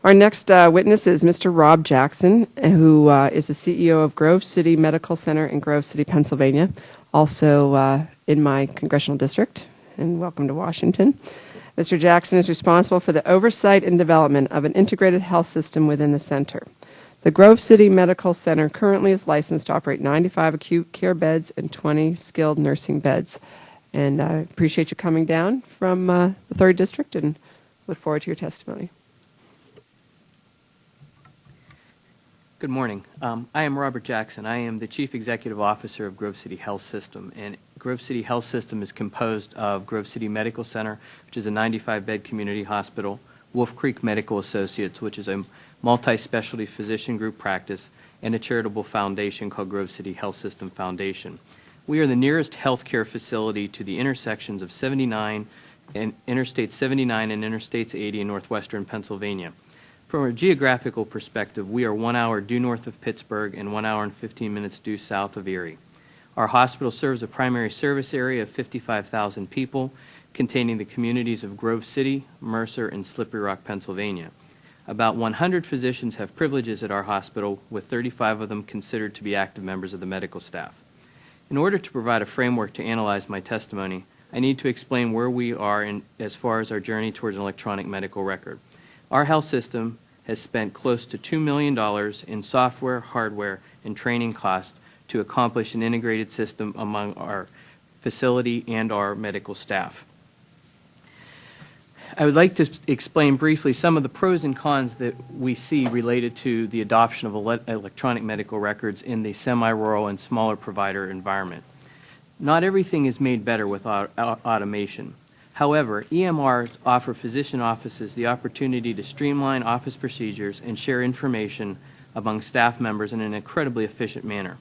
Our next witness is Mr. Rob Jackson, who is the CEO of Grove City Medical Center in Grove City, Pennsylvania, also in my congressional district, and welcome to Washington. Mr. Jackson is responsible for the oversight and development of an integrated health system within the center. The Grove City Medical Center currently is licensed to operate 95 acute care beds and 20 skilled nursing beds. And I appreciate you coming down from the 3rd District and look forward to your testimony. Good morning. I am Robert Jackson. I am the Chief Executive Officer of Grove City Health System. And Grove City Health System is composed of Grove City Medical Center, which is a 95-bed community hospital, Wolf Creek Medical Associates, which is a multi-specialty physician group practice, and a charitable foundation called Grove City Health System Foundation. We are the nearest healthcare facility to the intersections of 79 and Interstates 79 and Interstates 80 in northwestern Pennsylvania. From a geographical perspective, we are 1 hour due north of Pittsburgh and 1 hour and 15 minutes due south of Erie. Our hospital serves a primary service area of 55,000 people, containing the communities of Grove City, Mercer, and Slippery Rock, Pennsylvania. About 100 physicians have privileges at our hospital, with 35 of them considered to be active members of the medical staff. In order to provide a framework to analyze my testimony, I need to explain where we are as far as our journey towards an electronic medical record. Our health system has spent close to $2 million in software, hardware, and training costs to accomplish an integrated system among our facility and our medical staff. I would like to explain briefly some of the pros and cons that we see related to the adoption of electronic medical records in the semi-rural and smaller provider environment. Not everything is made better with automation. However, EMRs offer physician offices the opportunity to streamline office procedures and share information among staff members in an incredibly efficient manner.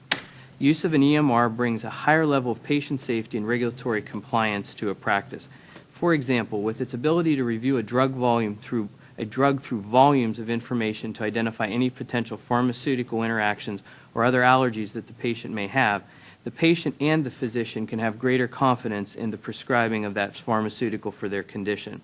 Use of an EMR brings a higher level of patient safety and regulatory compliance to a practice. For example, with its ability to review a drug through volumes of information to identify any potential pharmaceutical interactions or other allergies that the patient may have, the patient and the physician can have greater confidence in the prescribing of that pharmaceutical for their condition.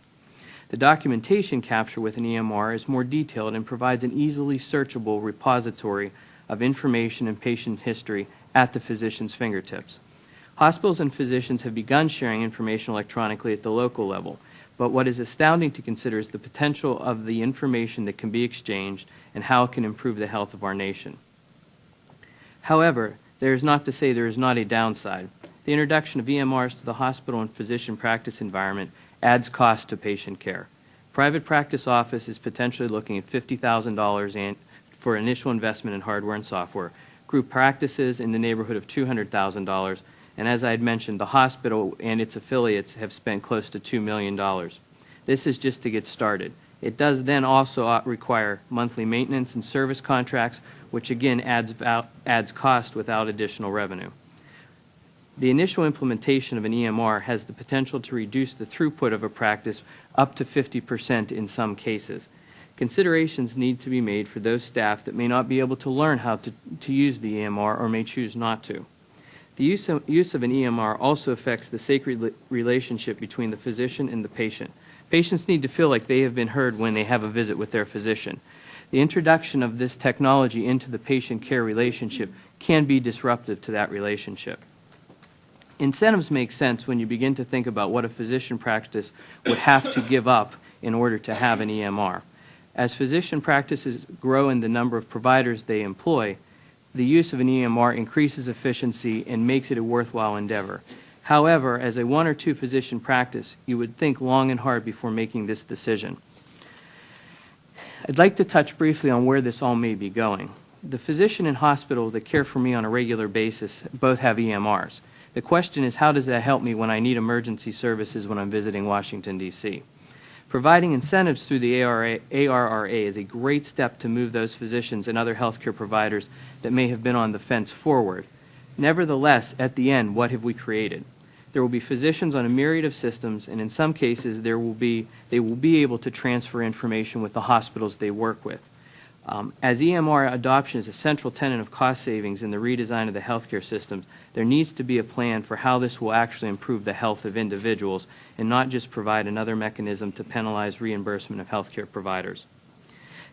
The documentation capture with an EMR is more detailed and provides an easily searchable repository of information and patient history at the physician's fingertips. Hospitals and physicians have begun sharing information electronically at the local level, but what is astounding to consider is the potential of the information that can be exchanged and how it can improve the health of our nation. However, there is not to say there is not a downside. The introduction of EMRs to the hospital and physician practice environment adds cost to patient care. Private practice office is potentially looking at $50,000 for initial investment in hardware and software. Group practices in the neighborhood of $200,000. And as I had mentioned, the hospital and its affiliates have spent close to $2 million. This is just to get started. It does then also require monthly maintenance and service contracts, which again adds cost without additional revenue. The initial implementation of an EMR has the potential to reduce the throughput of a practice up to 50% in some cases. Considerations need to be made for those staff that may not be able to learn how to use the EMR or may choose not to. The use of an EMR also affects the sacred relationship between the physician and the patient. Patients need to feel like they have been heard when they have a visit with their physician. The introduction of this technology into the patient-care relationship can be disruptive to that relationship. Incentives make sense when you begin to think about what a physician practice would have to give up in order to have an EMR. As physician practices grow in the number of providers they employ, the use of an EMR increases efficiency and makes it a worthwhile endeavor. However, as a 1 or 2 physician practice, you would think long and hard before making this decision. I'd like to touch briefly on where this all may be going. The physician and hospital that care for me on a regular basis both have EMRs. The question is, how does that help me when I need emergency services when I'm visiting Washington, D.C.? Providing incentives through the ARRA is a great step to move those physicians and other healthcare providers that may have been on the fence forward. Nevertheless, at the end, what have we created? There will be physicians on a myriad of systems, and in some cases they will be able to transfer information with the hospitals they work with. As EMR adoption is a central tenet of cost savings in the redesign of the healthcare systems, there needs to be a plan for how this will actually improve the health of individuals and not just provide another mechanism to penalize reimbursement of healthcare providers.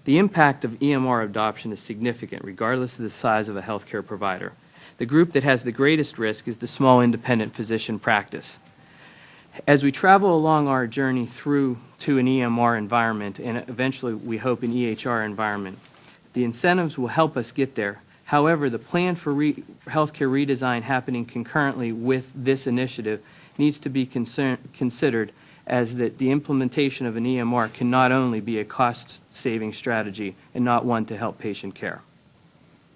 The impact of EMR adoption is significant, regardless of the size of a healthcare provider. The group that has the greatest risk is the small independent physician practice. As we travel along our journey through to an EMR environment and eventually, we hope, an EHR environment, the incentives will help us get there. However, the plan for healthcare redesign happening concurrently with this initiative needs to be considered, as that the implementation of an EMR can not only be a cost-saving strategy and not one to help patient care.